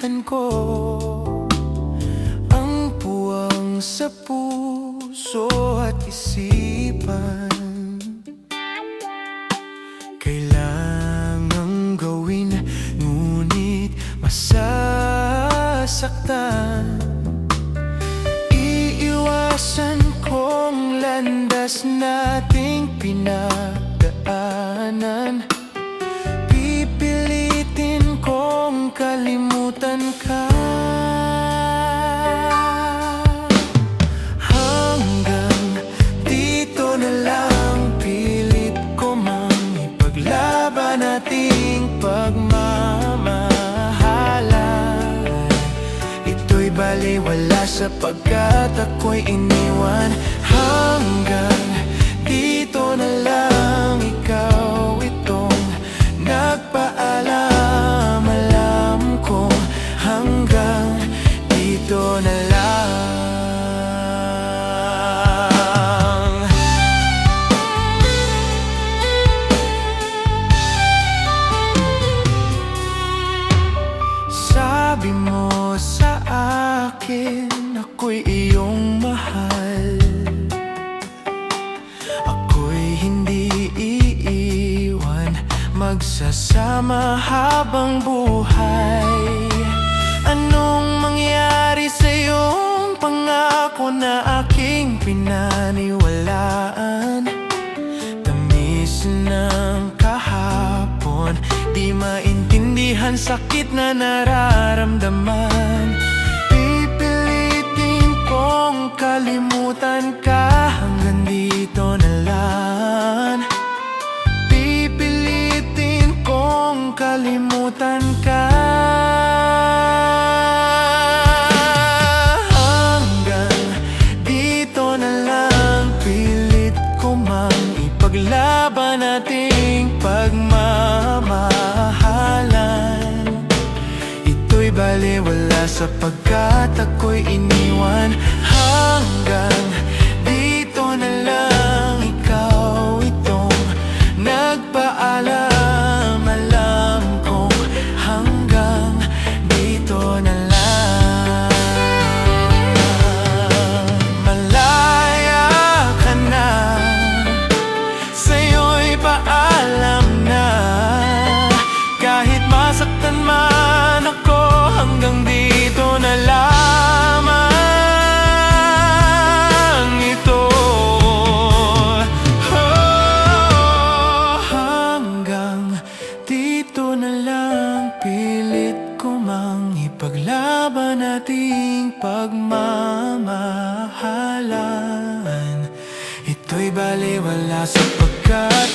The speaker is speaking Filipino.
Pilitan ko ang puwang sa puso at isipan. Kailangang gawin, ngunit masasaktan. Iiwasan kong landas nating pinagdaanan. Pipilitin kong kalimutan ka. Hanggang dito na lang, pilit ko mang ipaglaban ating pagmamahalan. Ito'y baliwala sapagkat ako'y iniwan. Hanggang dito na lang, ikaw itong nagpaalam. Alam kong hanggang dito na lang. Sabi mo sa akin, ako'y iyong mahal. Ako'y hindi iiwan, magsasama habang buhay. Anong mangyari sa iyong pangako na aking pinaniwalaan? Tamis ng kahapon, di maintindihan sakit na nararamdaman. Pipilitin kong kalimutan ka. Hanggang dito na lang. Pipilitin kong kalimutan ka. Hanggang dito na lang, pilit ko mang ipaglaban ating pagmamahalan. Ito'y baliwala sapagkat ako'y iniwan. Hanggang dito na lang, ikaw itong nagpaalam. Alam kong hanggang dito na lang. Malaya ka na, sa'yo'y paalam na. Kahit masaktan man ako, hanggang dito na lamang ito. Hanggang dito na lang, pilit ko mang ipaglaban ating pagmamahalan. Ito'y baliwala sapagkat